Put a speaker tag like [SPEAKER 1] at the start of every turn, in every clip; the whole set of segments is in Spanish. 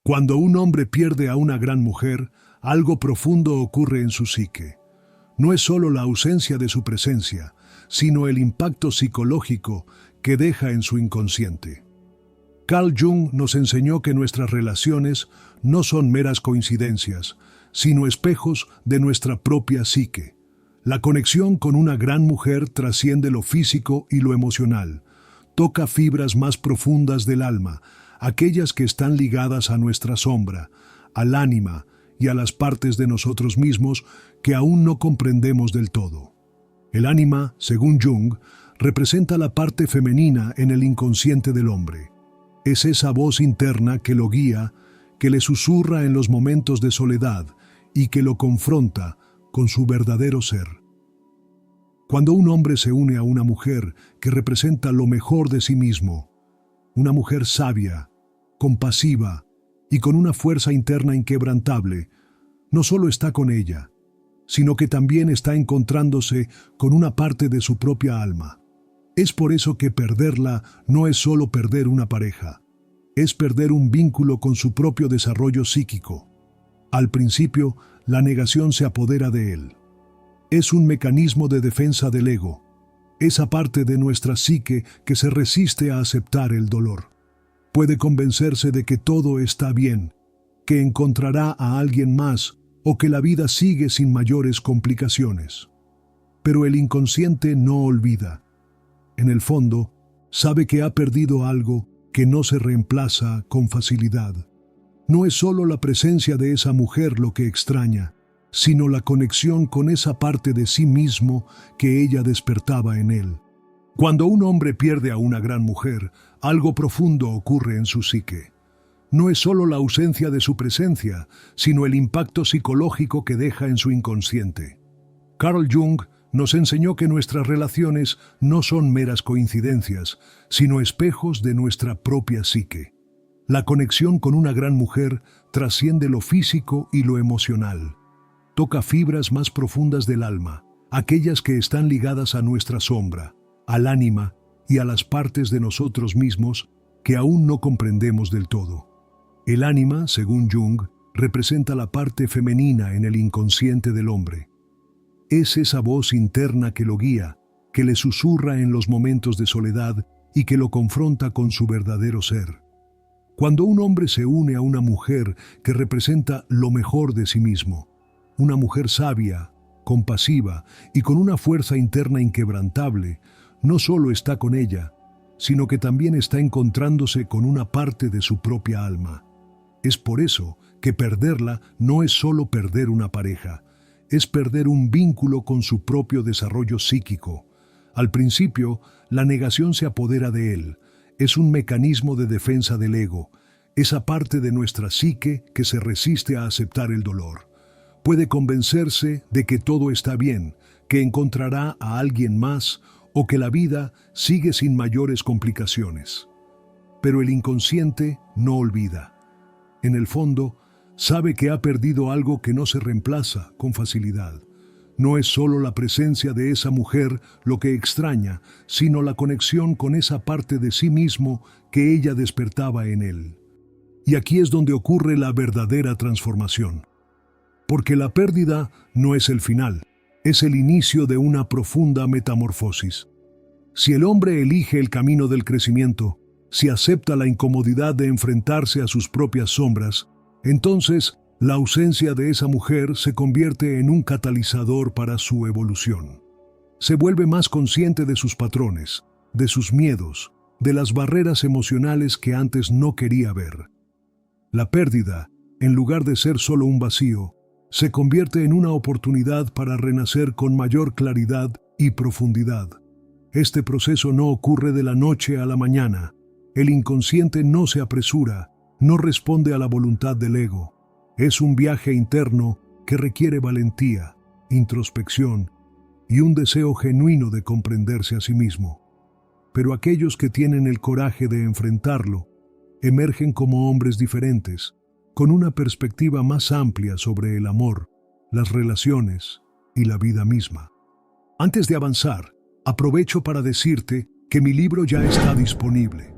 [SPEAKER 1] Cuando un hombre pierde a una gran mujer, algo profundo ocurre en su psique. No es solo la ausencia de su presencia, sino el impacto psicológico que deja en su inconsciente. Carl Jung nos enseñó que nuestras relaciones no son meras coincidencias, sino espejos de nuestra propia psique. La conexión con una gran mujer trasciende lo físico y lo emocional, toca fibras más profundas del alma, aquellas que están ligadas a nuestra sombra, al ánima y a las partes de nosotros mismos que aún no comprendemos del todo. El ánima, según Jung, representa la parte femenina en el inconsciente del hombre. Es esa voz interna que lo guía, que le susurra en los momentos de soledad y que lo confronta con su verdadero ser. Cuando un hombre se une a una mujer que representa lo mejor de sí mismo, una mujer sabia, compasiva y con una fuerza interna inquebrantable, no solo está con ella, sino que también está encontrándose con una parte de su propia alma. Es por eso que perderla no es solo perder una pareja, es perder un vínculo con su propio desarrollo psíquico. Al principio, la negación se apodera de él. Es un mecanismo de defensa del ego, esa parte de nuestra psique que se resiste a aceptar el dolor. Puede convencerse de que todo está bien, que encontrará a alguien más o que la vida sigue sin mayores complicaciones. Pero el inconsciente no olvida. En el fondo, sabe que ha perdido algo que no se reemplaza con facilidad. No es solo la presencia de esa mujer lo que extraña, sino la conexión con esa parte de sí mismo que ella despertaba en él. Cuando un hombre pierde a una gran mujer, algo profundo ocurre en su psique. No es solo la ausencia de su presencia, sino el impacto psicológico que deja en su inconsciente. Carl Jung nos enseñó que nuestras relaciones no son meras coincidencias, sino espejos de nuestra propia psique. La conexión con una gran mujer trasciende lo físico y lo emocional. Toca fibras más profundas del alma, aquellas que están ligadas a nuestra sombra, al ánima y a las partes de nosotros mismos que aún no comprendemos del todo. El ánima, según Jung, representa la parte femenina en el inconsciente del hombre. Es esa voz interna que lo guía, que le susurra en los momentos de soledad y que lo confronta con su verdadero ser. Cuando un hombre se une a una mujer que representa lo mejor de sí mismo, una mujer sabia, compasiva y con una fuerza interna inquebrantable, no solo está con ella, sino que también está encontrándose con una parte de su propia alma. Es por eso que perderla no es solo perder una pareja, es perder un vínculo con su propio desarrollo psíquico. Al principio, la negación se apodera de él, es un mecanismo de defensa del ego, esa parte de nuestra psique que se resiste a aceptar el dolor. Puede convencerse de que todo está bien, que encontrará a alguien más o que la vida sigue sin mayores complicaciones. Pero el inconsciente no olvida. En el fondo, sabe que ha perdido algo que no se reemplaza con facilidad. No es solo la presencia de esa mujer lo que extraña, sino la conexión con esa parte de sí mismo que ella despertaba en él. Y aquí es donde ocurre la verdadera transformación. Porque la pérdida no es el final, es el inicio de una profunda metamorfosis. Si el hombre elige el camino del crecimiento, si acepta la incomodidad de enfrentarse a sus propias sombras, entonces la ausencia de esa mujer se convierte en un catalizador para su evolución. Se vuelve más consciente de sus patrones, de sus miedos, de las barreras emocionales que antes no quería ver. La pérdida, en lugar de ser solo un vacío, se convierte en una oportunidad para renacer con mayor claridad y profundidad. Este proceso no ocurre de la noche a la mañana. El inconsciente no se apresura, no responde a la voluntad del ego. Es un viaje interno que requiere valentía, introspección y un deseo genuino de comprenderse a sí mismo. Pero aquellos que tienen el coraje de enfrentarlo emergen como hombres diferentes, con una perspectiva más amplia sobre el amor, las relaciones y la vida misma. Antes de avanzar, aprovecho para decirte que mi libro ya está disponible.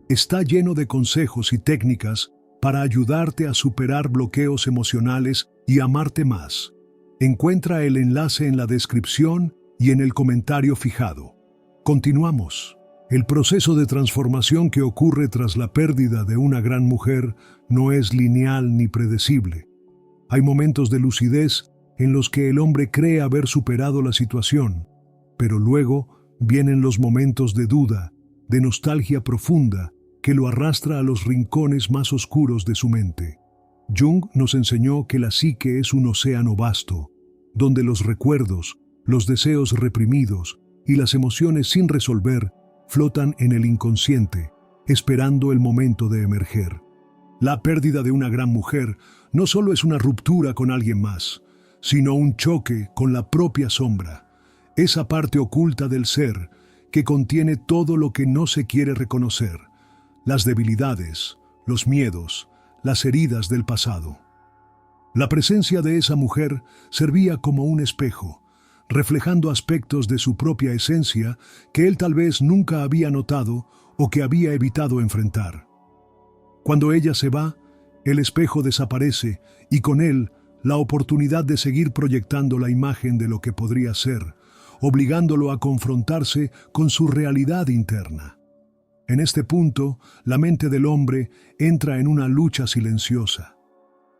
[SPEAKER 1] Está lleno de consejos y técnicas para ayudarte a superar bloqueos emocionales y amarte más. Encuentra el enlace en la descripción y en el comentario fijado. Continuamos. El proceso de transformación que ocurre tras la pérdida de una gran mujer no es lineal ni predecible. Hay momentos de lucidez en los que el hombre cree haber superado la situación, pero luego vienen los momentos de duda, de nostalgia profunda, que lo arrastra a los rincones más oscuros de su mente. Jung nos enseñó que la psique es un océano vasto, donde los recuerdos, los deseos reprimidos y las emociones sin resolver flotan en el inconsciente, esperando el momento de emerger. La pérdida de una gran mujer no solo es una ruptura con alguien más, sino un choque con la propia sombra, esa parte oculta del ser que contiene todo lo que no se quiere reconocer, las debilidades, los miedos, las heridas del pasado. La presencia de esa mujer servía como un espejo, reflejando aspectos de su propia esencia que él tal vez nunca había notado o que había evitado enfrentar. Cuando ella se va, el espejo desaparece y con él la oportunidad de seguir proyectando la imagen de lo que podría ser, obligándolo a confrontarse con su realidad interna. En este punto, la mente del hombre entra en una lucha silenciosa.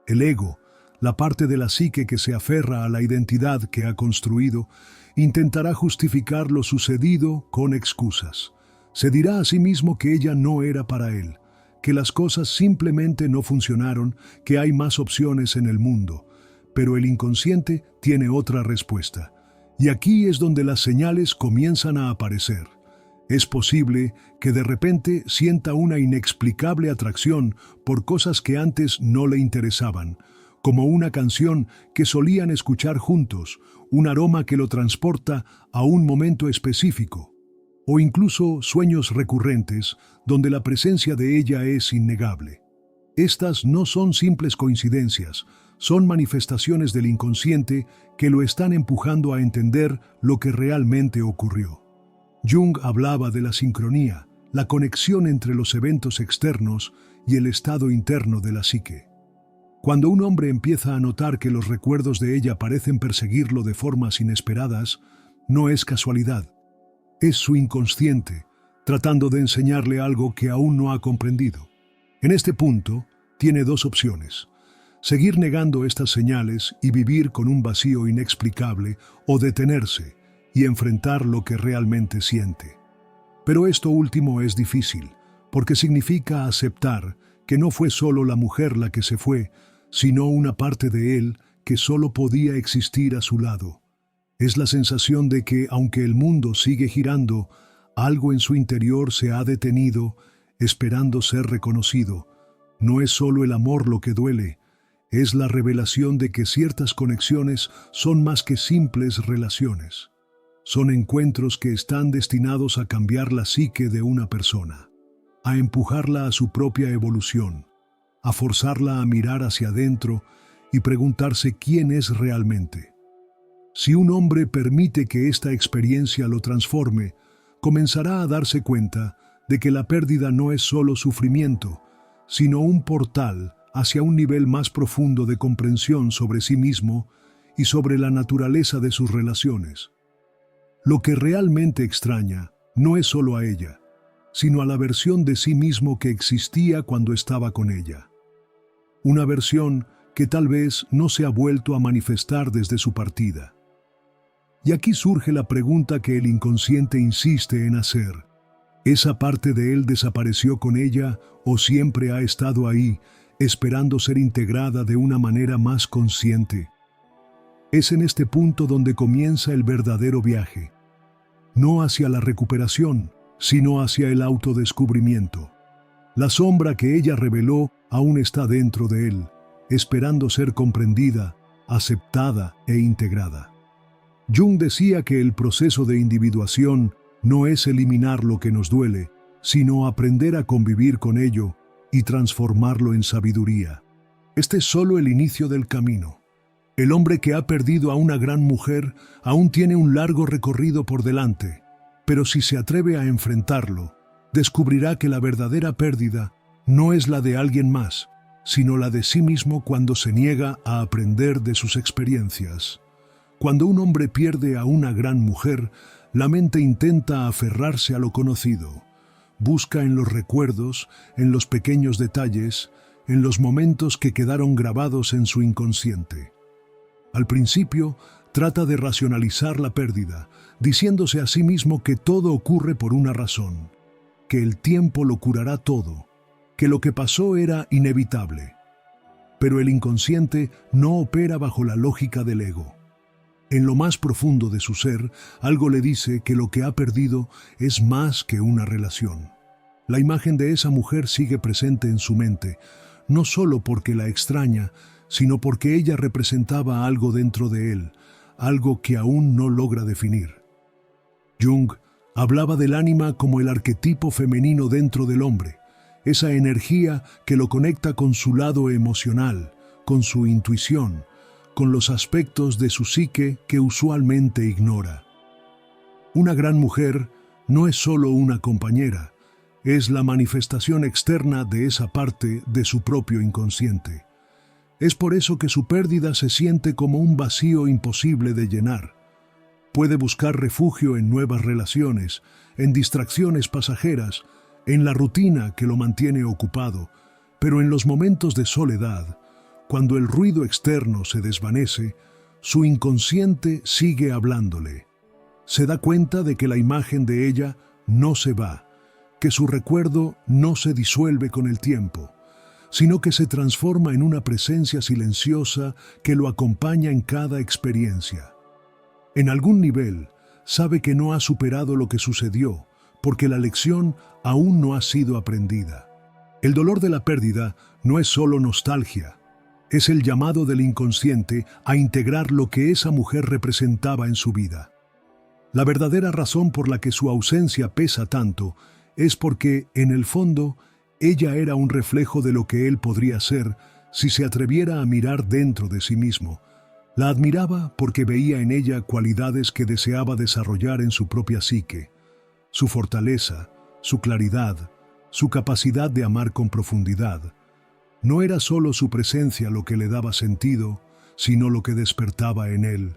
[SPEAKER 1] El ego, la parte de la psique que se aferra a la identidad que ha construido, intentará justificar lo sucedido con excusas. Se dirá a sí mismo que ella no era para él, que las cosas simplemente no funcionaron, que hay más opciones en el mundo. Pero el inconsciente tiene otra respuesta. Y aquí es donde las señales comienzan a aparecer. Es posible que de repente sienta una inexplicable atracción por cosas que antes no le interesaban, como una canción que solían escuchar juntos, un aroma que lo transporta a un momento específico, o incluso sueños recurrentes donde la presencia de ella es innegable. Estas no son simples coincidencias, son manifestaciones del inconsciente que lo están empujando a entender lo que realmente ocurrió. Jung hablaba de la sincronía, la conexión entre los eventos externos y el estado interno de la psique. Cuando un hombre empieza a notar que los recuerdos de ella parecen perseguirlo de formas inesperadas, no es casualidad. Es su inconsciente, tratando de enseñarle algo que aún no ha comprendido. En este punto, tiene dos opciones: seguir negando estas señales y vivir con un vacío inexplicable, o detenerse y enfrentar lo que realmente siente. Pero esto último es difícil, porque significa aceptar que no fue solo la mujer la que se fue, sino una parte de él que solo podía existir a su lado. Es la sensación de que, aunque el mundo sigue girando, algo en su interior se ha detenido, esperando ser reconocido. No es solo el amor lo que duele, es la revelación de que ciertas conexiones son más que simples relaciones. Son encuentros que están destinados a cambiar la psique de una persona, a empujarla a su propia evolución, a forzarla a mirar hacia adentro y preguntarse quién es realmente. Si un hombre permite que esta experiencia lo transforme, comenzará a darse cuenta de que la pérdida no es solo sufrimiento, sino un portal hacia un nivel más profundo de comprensión sobre sí mismo y sobre la naturaleza de sus relaciones. Lo que realmente extraña no es solo a ella, sino a la versión de sí mismo que existía cuando estaba con ella. Una versión que tal vez no se ha vuelto a manifestar desde su partida. Y aquí surge la pregunta que el inconsciente insiste en hacer. ¿Esa parte de él desapareció con ella o siempre ha estado ahí, esperando ser integrada de una manera más consciente? Es en este punto donde comienza el verdadero viaje. No hacia la recuperación, sino hacia el autodescubrimiento. La sombra que ella reveló aún está dentro de él, esperando ser comprendida, aceptada e integrada. Jung decía que el proceso de individuación no es eliminar lo que nos duele, sino aprender a convivir con ello y transformarlo en sabiduría. Este es solo el inicio del camino. El hombre que ha perdido a una gran mujer aún tiene un largo recorrido por delante, pero si se atreve a enfrentarlo, descubrirá que la verdadera pérdida no es la de alguien más, sino la de sí mismo cuando se niega a aprender de sus experiencias. Cuando un hombre pierde a una gran mujer, la mente intenta aferrarse a lo conocido. Busca en los recuerdos, en los pequeños detalles, en los momentos que quedaron grabados en su inconsciente. Al principio, trata de racionalizar la pérdida, diciéndose a sí mismo que todo ocurre por una razón, que el tiempo lo curará todo, que lo que pasó era inevitable. Pero el inconsciente no opera bajo la lógica del ego. En lo más profundo de su ser, algo le dice que lo que ha perdido es más que una relación. La imagen de esa mujer sigue presente en su mente, no solo porque la extraña, sino porque ella representaba algo dentro de él, algo que aún no logra definir. Jung hablaba del ánima como el arquetipo femenino dentro del hombre, esa energía que lo conecta con su lado emocional, con su intuición, con los aspectos de su psique que usualmente ignora. Una gran mujer no es solo una compañera, es la manifestación externa de esa parte de su propio inconsciente. Es por eso que su pérdida se siente como un vacío imposible de llenar. Puede buscar refugio en nuevas relaciones, en distracciones pasajeras, en la rutina que lo mantiene ocupado, pero en los momentos de soledad, cuando el ruido externo se desvanece, su inconsciente sigue hablándole. Se da cuenta de que la imagen de ella no se va, que su recuerdo no se disuelve con el tiempo, sino que se transforma en una presencia silenciosa que lo acompaña en cada experiencia. En algún nivel, sabe que no ha superado lo que sucedió, porque la lección aún no ha sido aprendida. El dolor de la pérdida no es solo nostalgia, es el llamado del inconsciente a integrar lo que esa mujer representaba en su vida. La verdadera razón por la que su ausencia pesa tanto es porque, en el fondo, ella era un reflejo de lo que él podría ser si se atreviera a mirar dentro de sí mismo. La admiraba porque veía en ella cualidades que deseaba desarrollar en su propia psique: su fortaleza, su claridad, su capacidad de amar con profundidad. No era solo su presencia lo que le daba sentido, sino lo que despertaba en él.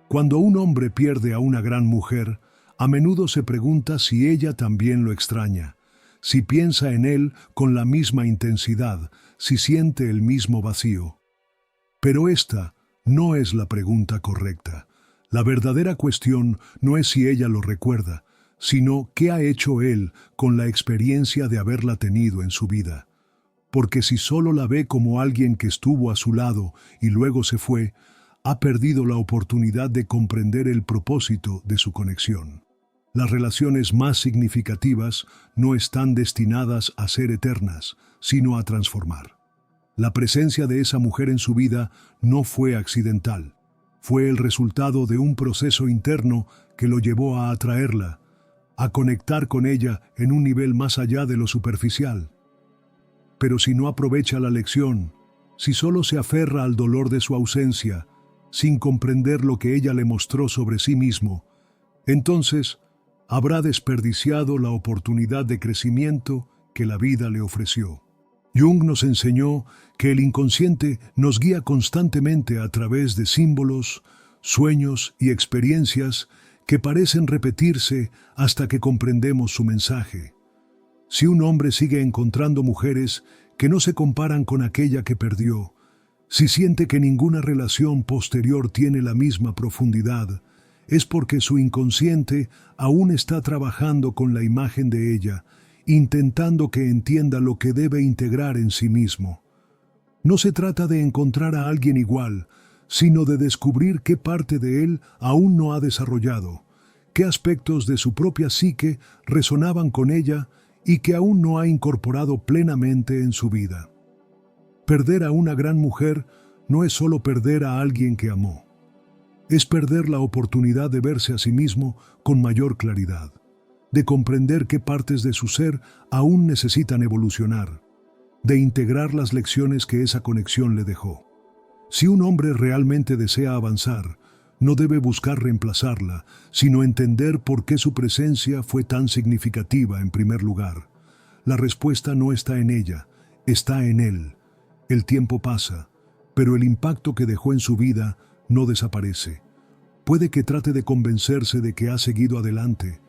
[SPEAKER 1] Cuando un hombre pierde a una gran mujer, a menudo se pregunta si ella también lo extraña, si piensa en él con la misma intensidad, si siente el mismo vacío. Pero esta no es la pregunta correcta. La verdadera cuestión no es si ella lo recuerda, sino qué ha hecho él con la experiencia de haberla tenido en su vida. Porque si solo la ve como alguien que estuvo a su lado y luego se fue, ha perdido la oportunidad de comprender el propósito de su conexión. Las relaciones más significativas no están destinadas a ser eternas, sino a transformar. La presencia de esa mujer en su vida no fue accidental. Fue el resultado de un proceso interno que lo llevó a atraerla, a conectar con ella en un nivel más allá de lo superficial. Pero si no aprovecha la lección, si solo se aferra al dolor de su ausencia, sin comprender lo que ella le mostró sobre sí mismo, entonces habrá desperdiciado la oportunidad de crecimiento que la vida le ofreció. Jung nos enseñó que el inconsciente nos guía constantemente a través de símbolos, sueños y experiencias que parecen repetirse hasta que comprendemos su mensaje. Si un hombre sigue encontrando mujeres que no se comparan con aquella que perdió, si siente que ninguna relación posterior tiene la misma profundidad, es porque su inconsciente aún está trabajando con la imagen de ella, intentando que entienda lo que debe integrar en sí mismo. No se trata de encontrar a alguien igual, sino de descubrir qué parte de él aún no ha desarrollado, qué aspectos de su propia psique resonaban con ella y que aún no ha incorporado plenamente en su vida. Perder a una gran mujer no es solo perder a alguien que amó. Es perder la oportunidad de verse a sí mismo con mayor claridad, de comprender qué partes de su ser aún necesitan evolucionar, de integrar las lecciones que esa conexión le dejó. Si un hombre realmente desea avanzar, no debe buscar reemplazarla, sino entender por qué su presencia fue tan significativa en primer lugar. La respuesta no está en ella, está en él. El tiempo pasa, pero el impacto que dejó en su vida no desaparece. Puede que trate de convencerse de que ha seguido adelante,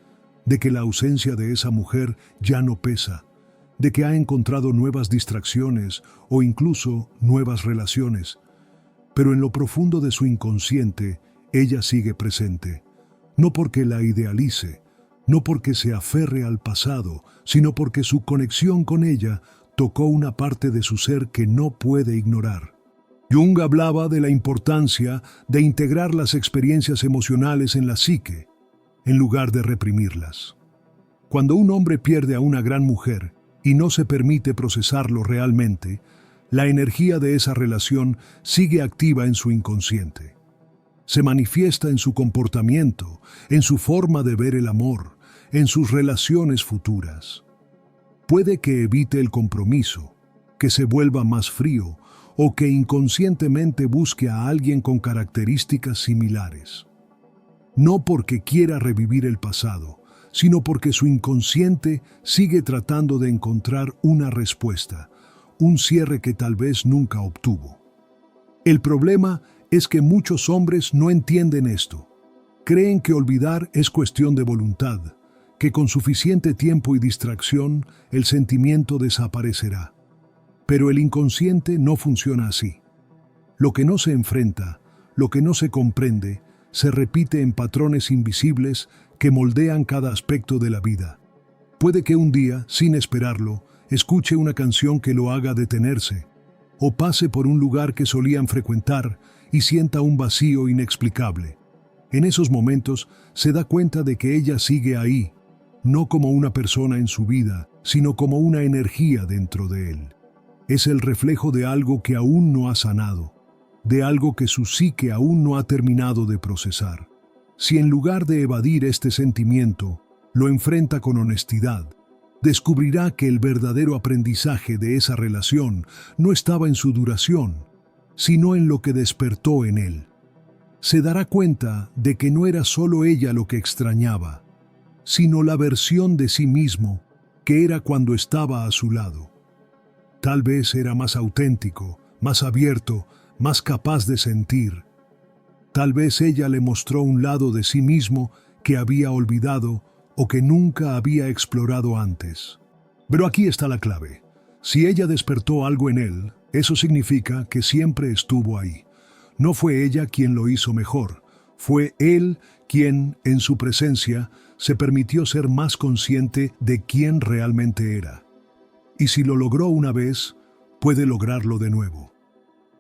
[SPEAKER 1] de que la ausencia de esa mujer ya no pesa, de que ha encontrado nuevas distracciones o incluso nuevas relaciones. Pero en lo profundo de su inconsciente, ella sigue presente. No porque la idealice, no porque se aferre al pasado, sino porque su conexión con ella tocó una parte de su ser que no puede ignorar. Jung hablaba de la importancia de integrar las experiencias emocionales en la psique, en lugar de reprimirlas. Cuando un hombre pierde a una gran mujer y no se permite procesarlo realmente, la energía de esa relación sigue activa en su inconsciente. Se manifiesta en su comportamiento, en su forma de ver el amor, en sus relaciones futuras. Puede que evite el compromiso, que se vuelva más frío o que inconscientemente busque a alguien con características similares. No porque quiera revivir el pasado, sino porque su inconsciente sigue tratando de encontrar una respuesta, un cierre que tal vez nunca obtuvo. El problema es que muchos hombres no entienden esto. Creen que olvidar es cuestión de voluntad, que con suficiente tiempo y distracción el sentimiento desaparecerá. Pero el inconsciente no funciona así. Lo que no se enfrenta, lo que no se comprende, se repite en patrones invisibles que moldean cada aspecto de la vida. Puede que un día, sin esperarlo, escuche una canción que lo haga detenerse, o pase por un lugar que solían frecuentar y sienta un vacío inexplicable. En esos momentos se da cuenta de que ella sigue ahí, no como una persona en su vida, sino como una energía dentro de él. Es el reflejo de algo que aún no ha sanado, de algo que su psique aún no ha terminado de procesar. Si en lugar de evadir este sentimiento, lo enfrenta con honestidad, descubrirá que el verdadero aprendizaje de esa relación no estaba en su duración, sino en lo que despertó en él. Se dará cuenta de que no era solo ella lo que extrañaba, sino la versión de sí mismo que era cuando estaba a su lado. Tal vez era más auténtico, más abierto, más capaz de sentir. Tal vez ella le mostró un lado de sí mismo que había olvidado o que nunca había explorado antes. Pero aquí está la clave. Si ella despertó algo en él, eso significa que siempre estuvo ahí. No fue ella quien lo hizo mejor, fue él quien, en su presencia, se permitió ser más consciente de quién realmente era. Y si lo logró una vez, puede lograrlo de nuevo.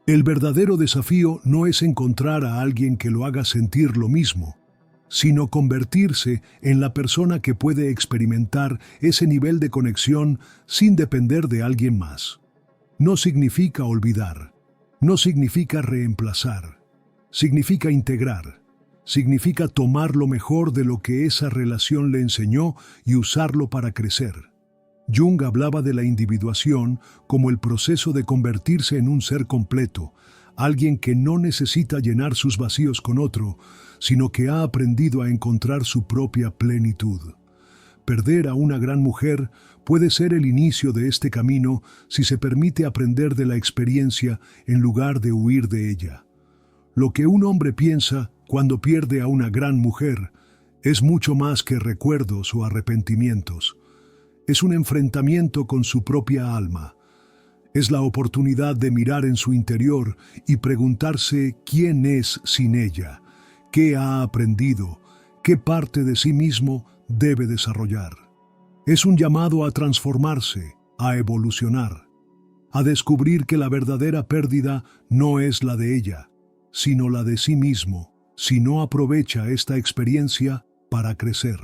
[SPEAKER 1] El verdadero desafío no es encontrar a alguien que lo haga sentir lo mismo, sino convertirse en la persona que puede experimentar ese nivel de conexión sin depender de alguien más. No significa olvidar, no significa reemplazar, significa integrar, significa tomar lo mejor de lo que esa relación le enseñó y usarlo para crecer. Jung hablaba de la individuación como el proceso de convertirse en un ser completo, alguien que no necesita llenar sus vacíos con otro, sino que ha aprendido a encontrar su propia plenitud. Perder a una gran mujer puede ser el inicio de este camino si se permite aprender de la experiencia en lugar de huir de ella. Lo que un hombre piensa cuando pierde a una gran mujer es mucho más que recuerdos o arrepentimientos. Es un enfrentamiento con su propia alma. Es la oportunidad de mirar en su interior y preguntarse quién es sin ella, qué ha aprendido, qué parte de sí mismo debe desarrollar. Es un llamado a transformarse, a evolucionar, a descubrir que la verdadera pérdida no es la de ella, sino la de sí mismo, si no aprovecha esta experiencia para crecer.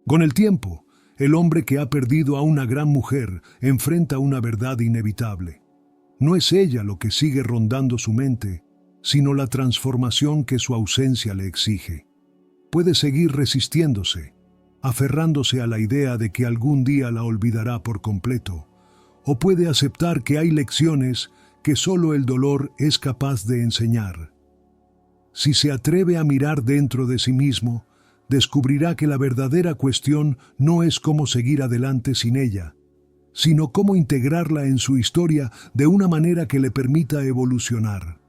[SPEAKER 1] Con el tiempo, el hombre que ha perdido a una gran mujer enfrenta una verdad inevitable. No es ella lo que sigue rondando su mente, sino la transformación que su ausencia le exige. Puede seguir resistiéndose, aferrándose a la idea de que algún día la olvidará por completo, o puede aceptar que hay lecciones que solo el dolor es capaz de enseñar. Si se atreve a mirar dentro de sí mismo, descubrirá que la verdadera cuestión no es cómo seguir adelante sin ella, sino cómo integrarla en su historia de una manera que le permita evolucionar.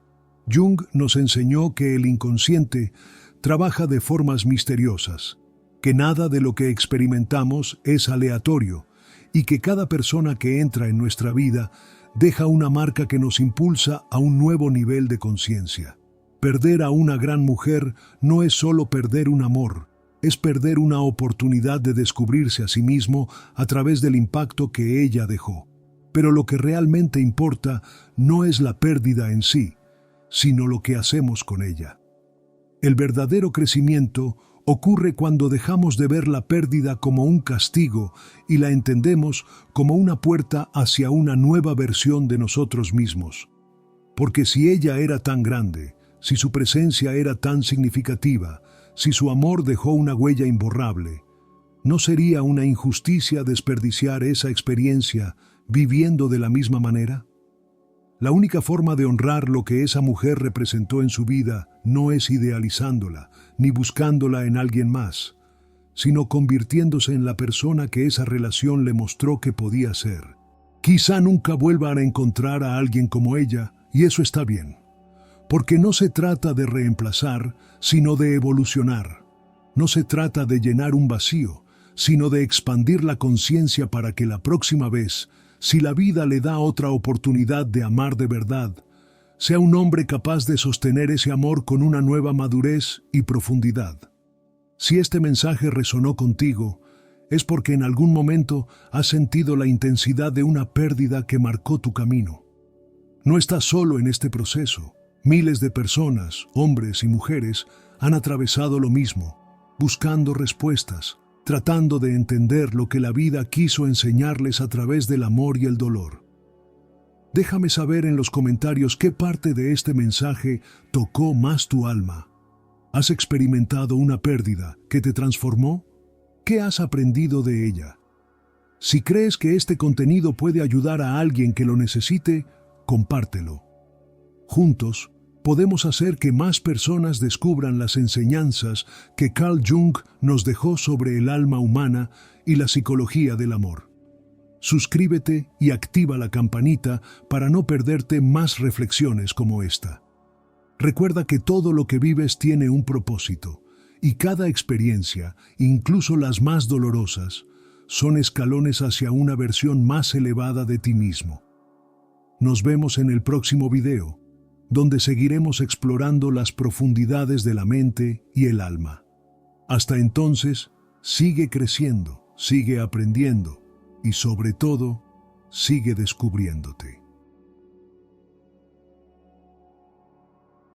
[SPEAKER 1] Jung nos enseñó que el inconsciente trabaja de formas misteriosas, que nada de lo que experimentamos es aleatorio y que cada persona que entra en nuestra vida deja una marca que nos impulsa a un nuevo nivel de conciencia. Perder a una gran mujer no es solo perder un amor, es perder una oportunidad de descubrirse a sí mismo a través del impacto que ella dejó. Pero lo que realmente importa no es la pérdida en sí, sino lo que hacemos con ella. El verdadero crecimiento ocurre cuando dejamos de ver la pérdida como un castigo y la entendemos como una puerta hacia una nueva versión de nosotros mismos. Porque si ella era tan grande, si su presencia era tan significativa, si su amor dejó una huella imborrable, ¿no sería una injusticia desperdiciar esa experiencia viviendo de la misma manera? La única forma de honrar lo que esa mujer representó en su vida no es idealizándola, ni buscándola en alguien más, sino convirtiéndose en la persona que esa relación le mostró que podía ser. Quizá nunca vuelvan a encontrar a alguien como ella, y eso está bien, porque no se trata de reemplazar, sino de evolucionar. No se trata de llenar un vacío, sino de expandir la conciencia para que la próxima vez, si la vida le da otra oportunidad de amar de verdad, sea un hombre capaz de sostener ese amor con una nueva madurez y profundidad. Si este mensaje resonó contigo, es porque en algún momento has sentido la intensidad de una pérdida que marcó tu camino. No estás solo en este proceso. Miles de personas, hombres y mujeres, han atravesado lo mismo, buscando respuestas, tratando de entender lo que la vida quiso enseñarles a través del amor y el dolor. Déjame saber en los comentarios qué parte de este mensaje tocó más tu alma. ¿Has experimentado una pérdida que te transformó? ¿Qué has aprendido de ella? Si crees que este contenido puede ayudar a alguien que lo necesite, compártelo. Juntos, podemos hacer que más personas descubran las enseñanzas que Carl Jung nos dejó sobre el alma humana y la psicología del amor. Suscríbete y activa la campanita para no perderte más reflexiones como esta. Recuerda que todo lo que vives tiene un propósito, y cada experiencia, incluso las más dolorosas, son escalones hacia una versión más elevada de ti mismo. Nos vemos en el próximo video, donde seguiremos explorando las profundidades de la mente y el alma. Hasta entonces, sigue creciendo, sigue aprendiendo y sobre todo, sigue descubriéndote.